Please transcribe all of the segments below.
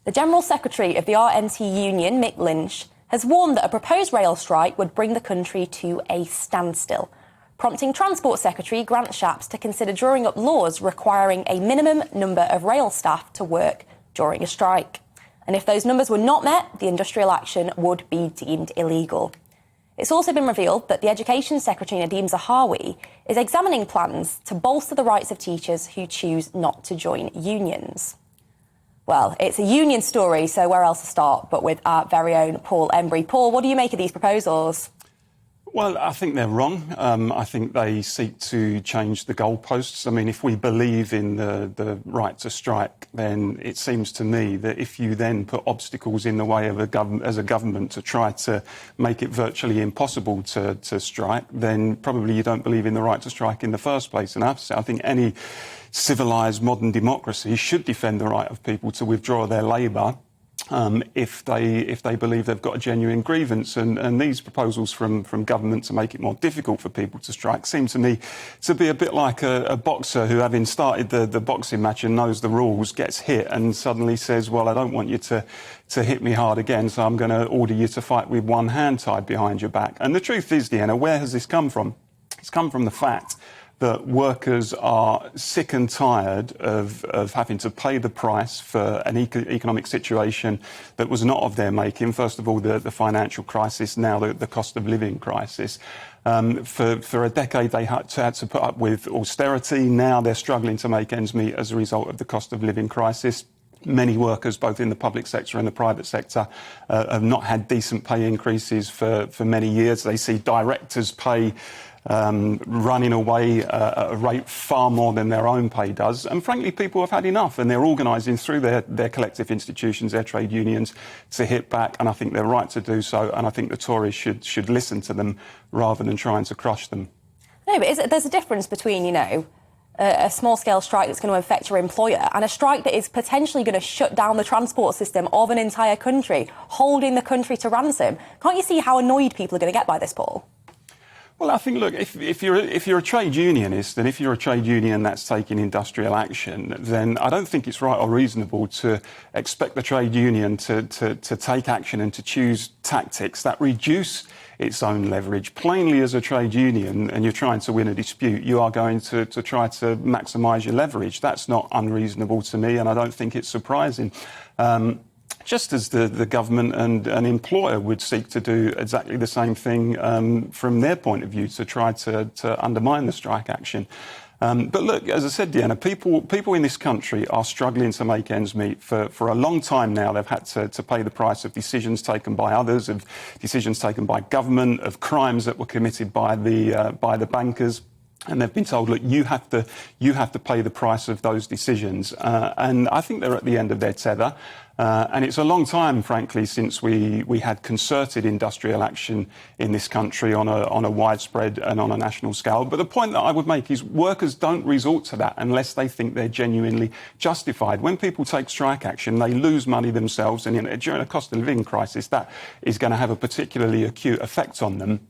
The General Secretary of the RMT Union, Mick Lynch, has warned that a proposed rail strike would bring the country to a standstill, prompting Transport Secretary Grant Shapps to consider drawing up laws requiring a minimum number of rail staff to work during a strike. And if those numbers were not met, the industrial action would be deemed illegal. It's also been revealed that the Education Secretary Nadeem Zahawi is examining plans to bolster the rights of teachers who choose not to join unions. Well, it's a union story, so where else to start but with our very own Paul Embery. Paul, what do you make of these proposals? Well, I think they're wrong. I think they seek to change the goalposts. I mean, if we believe in the right to strike, then it seems to me that if you then put obstacles in the way of as a government to try to make it virtually impossible to strike, then probably you don't believe in the right to strike in the first place. And I think any civilised modern democracy should defend the right of people to withdraw their labour if they believe they've got a genuine grievance. And these proposals from government to make it more difficult for people to strike seem to me to be a bit like a boxer who, having started the boxing match and knows the rules, gets hit and suddenly says, well, I don't want you to hit me hard again, so I'm going to order you to fight with one hand tied behind your back. And the truth is, Deanna, where has this come from? It's come from the fact that workers are sick and tired of having to pay the price for an economic situation that was not of their making. First of all, the financial crisis, now the cost of living crisis. For a decade, they had to put up with austerity. Now they're struggling to make ends meet as a result of the cost of living crisis. Many workers, both in the public sector and the private sector, have not had decent pay increases for many years. They see directors' pay running away at a rate far more than their own pay does. And frankly, people have had enough, and they're organising through their collective institutions, their trade unions, to hit back. And I think they're right to do so. And I think the Tories should listen to them rather than trying to crush them. No, but there's a difference between, a small-scale strike that's going to affect your employer and a strike that is potentially going to shut down the transport system of an entire country, holding the country to ransom. Can't you see how annoyed people are going to get by this, Paul? Well, I think, look, if you're a trade unionist, and if you're a trade union that's taking industrial action, then I don't think it's right or reasonable to expect the trade union to take action and to choose tactics that reduce its own leverage. Plainly, as a trade union, and you're trying to win a dispute, you are going to try to maximise your leverage. That's not unreasonable to me, and I don't think it's surprising. Just as the government and an employer would seek to do exactly the same thing from their point of view to try to undermine the strike action. But look, as I said, Deanna, people in this country are struggling to make ends meet. For a long time now, they've had to pay the price of decisions taken by others, of decisions taken by government, of crimes that were committed by the bankers. And they've been told, look, you have to pay the price of those decisions. And I think they're at the end of their tether. And it's a long time, frankly, since we had concerted industrial action in this country on a widespread and on a national scale. But the point that I would make is workers don't resort to that unless they think they're genuinely justified. When people take strike action, they lose money themselves. And during a cost of living crisis, that is going to have a particularly acute effect on them.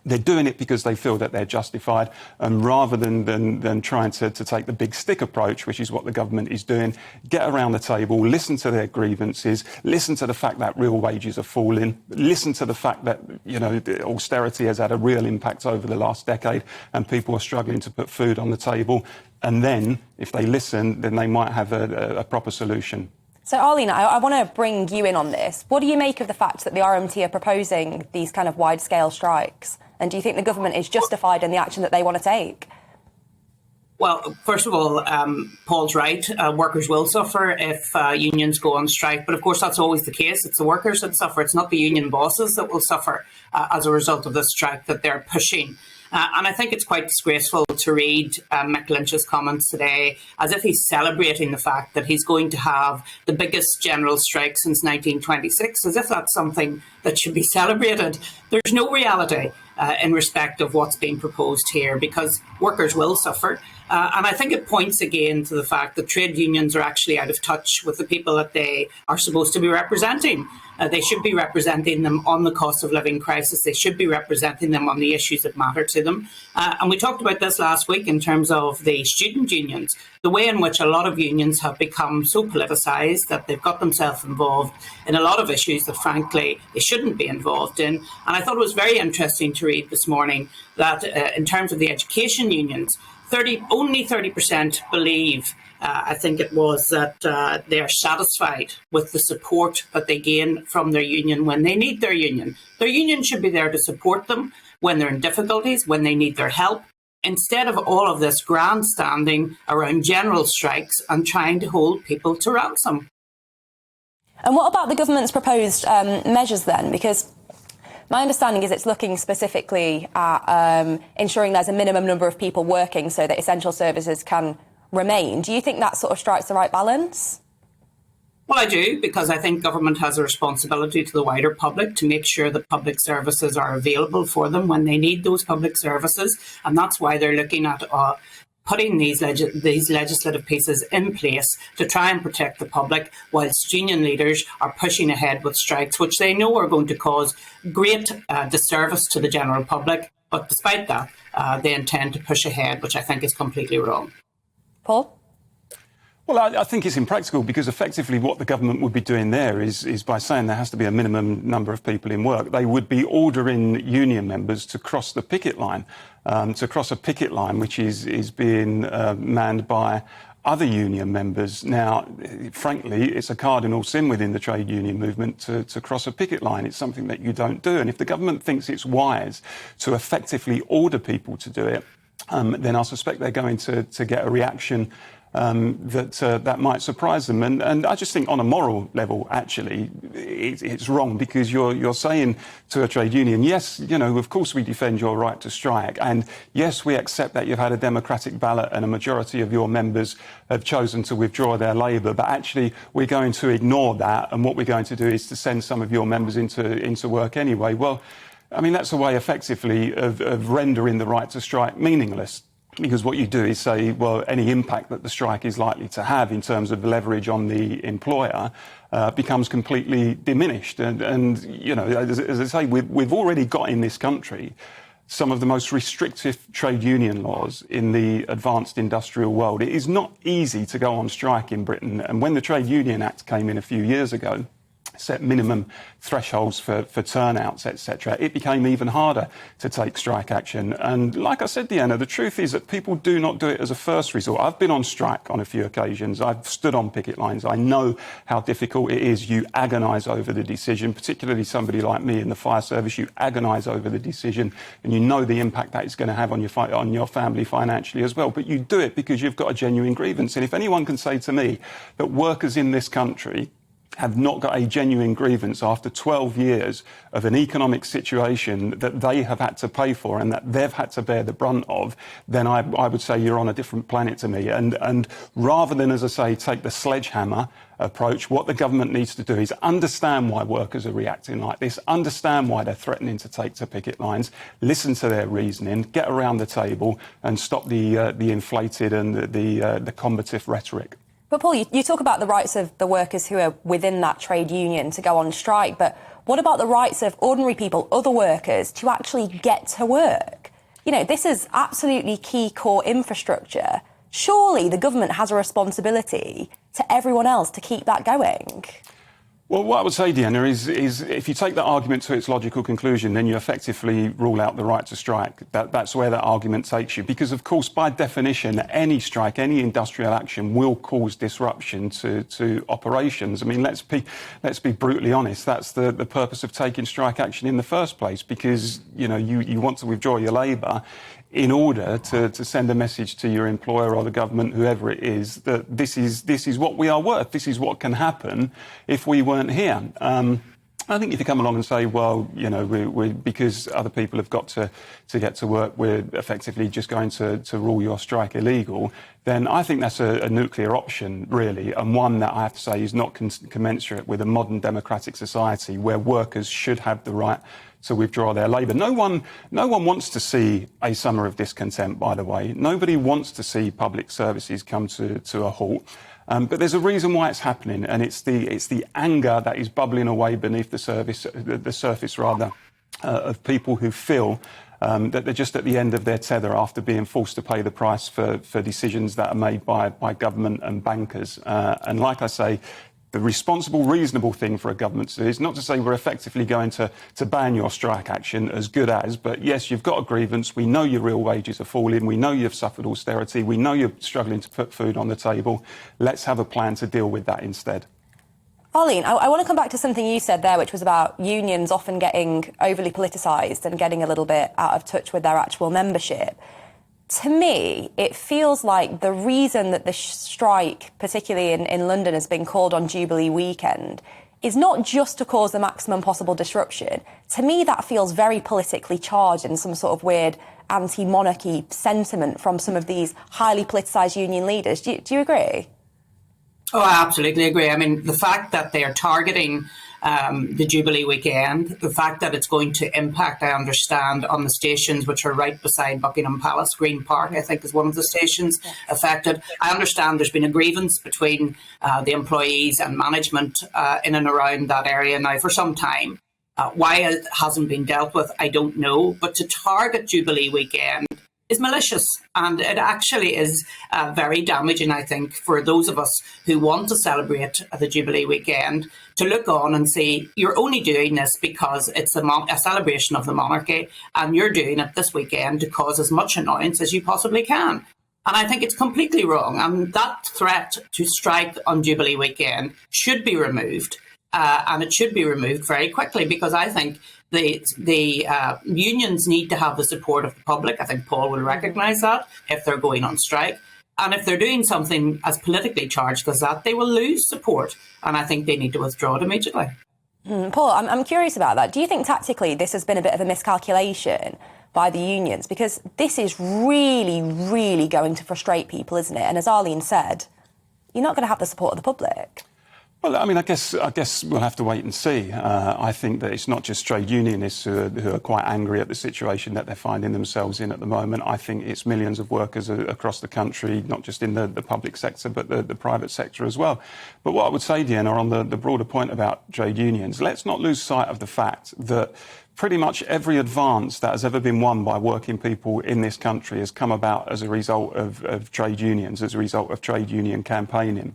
They're doing it because they feel that they're justified, and rather than trying to take the big stick approach, which is what the government is doing, get around the table, listen to their grievances, listen to the fact that real wages are falling, listen to the fact that the austerity has had a real impact over the last decade and people are struggling to put food on the table. And then, if they listen, then they might have a proper solution. So, Arlene, I want to bring you in on this. What do you make of the fact that the RMT are proposing these kind of wide-scale strikes? And do you think the government is justified in the action that they want to take? Well, first of all, Paul's right. Workers will suffer if unions go on strike. But of course, that's always the case. It's the workers that suffer. It's not the union bosses that will suffer as a result of the strike that they're pushing. And I think it's quite disgraceful to read Mick Lynch's comments today as if he's celebrating the fact that he's going to have the biggest general strike since 1926, as if that's something that should be celebrated. There's no reality in respect of what's being proposed here, because workers will suffer. And I think it points again to the fact that trade unions are actually out of touch with the people that they are supposed to be representing. They should be representing them on the cost of living crisis. They should be representing them on the issues that matter to them. And we talked about this last week in terms of the student unions, the way in which a lot of unions have become so politicised that they've got themselves involved in a lot of issues that, frankly, they shouldn't be involved in. And I thought it was very interesting to read this morning that in terms of the education unions, only 30% believe, I think it was, that they are satisfied with the support that they gain from their union when they need their union. Their union should be there to support them when they're in difficulties, when they need their help, instead of all of this grandstanding around general strikes and trying to hold people to ransom. And what about the government's proposed measures then? Because my understanding is it's looking specifically at ensuring there's a minimum number of people working so that essential services can remain. Do you think that sort of strikes the right balance? Well, I do, because I think government has a responsibility to the wider public to make sure that public services are available for them when they need those public services. And that's why they're looking at putting these legislative pieces in place to try and protect the public, whilst union leaders are pushing ahead with strikes, which they know are going to cause great disservice to the general public. But despite that, they intend to push ahead, which I think is completely wrong. Paul? Well, I think it's impractical, because effectively what the government would be doing there is by saying there has to be a minimum number of people in work, they would be ordering union members to cross the picket line, to cross a picket line which is being manned by other union members. Now, frankly, it's a cardinal sin within the trade union movement to cross a picket line. It's something that you don't do. And if the government thinks it's wise to effectively order people to do it, then I suspect they're going to get a reaction that might surprise them. And I just think on a moral level, actually, it's wrong, because you're saying to a trade union, yes, of course we defend your right to strike, and yes, we accept that you've had a democratic ballot and a majority of your members have chosen to withdraw their labour, but actually we're going to ignore that, and what we're going to do is to send some of your members into work anyway. Well, I mean, that's a way effectively of rendering the right to strike meaningless. Because what you do is say, well, any impact that the strike is likely to have in terms of leverage on the employer becomes completely diminished. And as I say, we've already got in this country some of the most restrictive trade union laws in the advanced industrial world. It is not easy to go on strike in Britain. And when the Trade Union Act came in a few years ago, set minimum thresholds for turnouts, etc., it became even harder to take strike action. And like I said, Deanna, the truth is that people do not do it as a first resort. I've been on strike on a few occasions. I've stood on picket lines. I know how difficult it is. You agonise over the decision, particularly somebody like me in the fire service. You agonise over the decision, and you know the impact that it's going to have on your family financially as well. But you do it because you've got a genuine grievance. And if anyone can say to me that workers in this country have not got a genuine grievance after 12 years of an economic situation that they have had to pay for and that they've had to bear the brunt of, then I would say you're on a different planet to me. And rather than, as I say, take the sledgehammer approach, what the government needs to do is understand why workers are reacting like this, understand why they're threatening to take to picket lines, listen to their reasoning, get around the table and stop the inflated and the combative rhetoric. But Paul, you talk about the rights of the workers who are within that trade union to go on strike, but what about the rights of ordinary people, other workers, to actually get to work? This is absolutely key core infrastructure. Surely the government has a responsibility to everyone else to keep that going. Well, what I would say, Deanna, is if you take that argument to its logical conclusion, then you effectively rule out the right to strike. That's where that argument takes you. Because, of course, by definition, any strike, any industrial action will cause disruption to operations. I mean, let's be brutally honest. That's the purpose of taking strike action in the first place, because, you want to withdraw your labour in order to send a message to your employer or the government, whoever it is, that this is what we are worth. This is what can happen if we weren't here. I think if you come along and say, well, you know, we because other people have got to get to work, we're effectively just going to rule your strike illegal, then I think that's a nuclear option, really, and one that I have to say is not commensurate with a modern democratic society where workers should have the right to withdraw their labour. No one wants to see a summer of discontent, by the way. Nobody wants to see public services come to a halt. But there's a reason why it's happening, and it's the anger that is bubbling away beneath the surface of people who feel that they're just at the end of their tether after being forced to pay the price for decisions that are made by government and bankers. And like I say, the responsible, reasonable thing for a government to do is not to say we're effectively going to ban your strike action as good as, but yes, you've got a grievance, we know your real wages are falling, we know you've suffered austerity, we know you're struggling to put food on the table. Let's have a plan to deal with that instead. Arlene, I want to come back to something you said there, which was about unions often getting overly politicised and getting a little bit out of touch with their actual membership. To me, it feels like the reason that the strike, particularly in London, has been called on Jubilee weekend is not just to cause the maximum possible disruption. To me, that feels very politically charged and some sort of weird anti-monarchy sentiment from some of these highly politicised union leaders. Do you agree? Oh, I absolutely agree. I mean, the fact that they are targeting the Jubilee weekend, the fact that it's going to impact, I understand, on the stations which are right beside Buckingham Palace, Green Park, I think is one of the stations affected. I understand there's been a grievance between the employees and management in and around that area now for some time. Why it hasn't been dealt with, I don't know. But to target Jubilee weekend is malicious, and it actually is very damaging, I think, for those of us who want to celebrate the Jubilee weekend, to look on and see you're only doing this because it's a celebration of the monarchy, and you're doing it this weekend to cause as much annoyance as you possibly can. And I think it's completely wrong, and that threat to strike on Jubilee weekend should be removed, and it should be removed very quickly, because I think the unions need to have the support of the public. I think Paul will recognise that if they're going on strike. And if they're doing something as politically charged as that, they will lose support. And I think they need to withdraw it immediately. Paul, I'm curious about that. Do you think tactically this has been a bit of a miscalculation by the unions? Because this is really, really going to frustrate people, isn't it? And as Arlene said, you're not going to have the support of the public. Well, I mean, I guess we'll have to wait and see. I think that it's not just trade unionists who are quite angry at the situation that they're finding themselves in at the moment. I think it's millions of workers across the country, not just in the public sector, but the private sector as well. But what I would say, Deanna, on the broader point about trade unions, let's not lose sight of the fact that pretty much every advance that has ever been won by working people in this country has come about as a result of trade unions, as a result of trade union campaigning.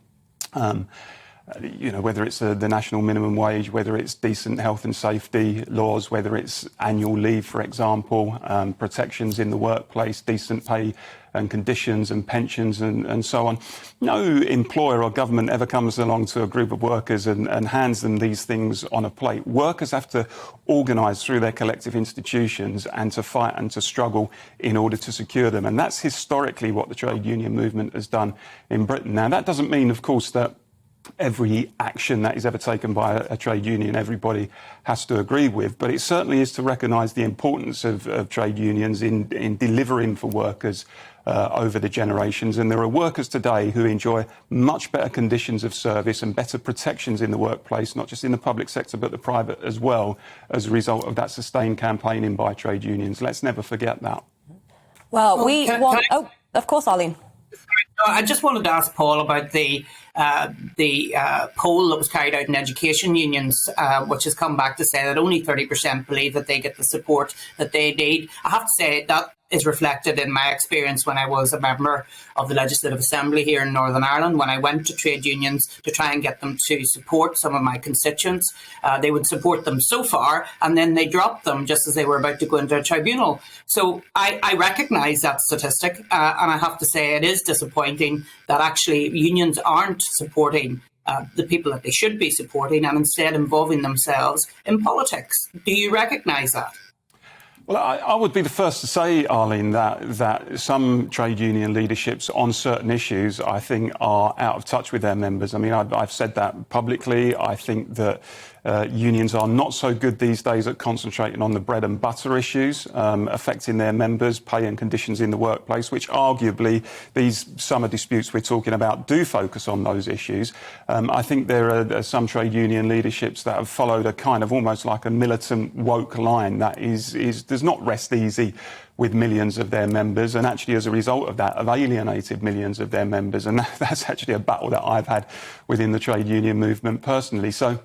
You know, whether it's the national minimum wage, whether it's decent health and safety laws, whether it's annual leave, for example, protections in the workplace, decent pay and conditions and pensions and so on. No employer or government ever comes along to a group of workers and hands them these things on a plate. Workers have to organise through their collective institutions and to fight and to struggle in order to secure them. And that's historically what the trade union movement has done in Britain. Now, that doesn't mean, of course, that every action that is ever taken by a trade union everybody has to agree with, but it certainly is to recognise the importance of trade unions in delivering for workers over the generations. And there are workers today who enjoy much better conditions of service and better protections in the workplace, not just in the public sector but the private as well, as a result of that sustained campaigning by trade unions. Let's never forget that. Well, of course, Arlene. I just wanted to ask Paul about the poll that was carried out in education unions, which has come back to say that only 30% believe that they get the support that they need. I have to say that is reflected in my experience when I was a member of the Legislative Assembly here in Northern Ireland. When I went to trade unions to try and get them to support some of my constituents, they would support them so far, and then they dropped them just as they were about to go into a tribunal. So I recognise that statistic, and I have to say it is disappointing that actually unions aren't supporting the people that they should be supporting and instead involving themselves in politics. Do you recognise that? Well, I would be the first to say, Arlene, that some trade union leaderships on certain issues, I think, are out of touch with their members. I mean, I've said that publicly. I think that unions are not so good these days at concentrating on the bread and butter issues affecting their members, pay and conditions in the workplace, which arguably these summer disputes we're talking about do focus on those issues. I think there are some trade union leaderships that have followed a kind of almost like a militant woke line that does not rest easy with millions of their members, and actually as a result of that have alienated millions of their members, and that's actually a battle that I've had within the trade union movement personally. So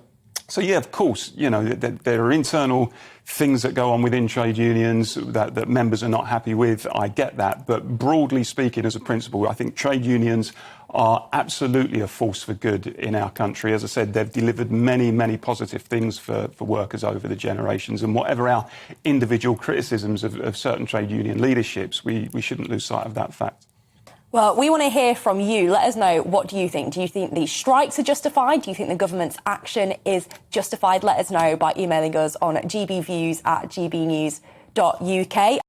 yeah, of course, you know, there are internal things that go on within trade unions that members are not happy with. I get that. But broadly speaking, as a principle, I think trade unions are absolutely a force for good in our country. As I said, they've delivered many, many positive things for workers over the generations. And whatever our individual criticisms of certain trade union leaderships, we shouldn't lose sight of that fact. Well, we want to hear from you. Let us know, what do you think? Do you think these strikes are justified? Do you think the government's action is justified? Let us know by emailing us on gbviews@gbnews.uk.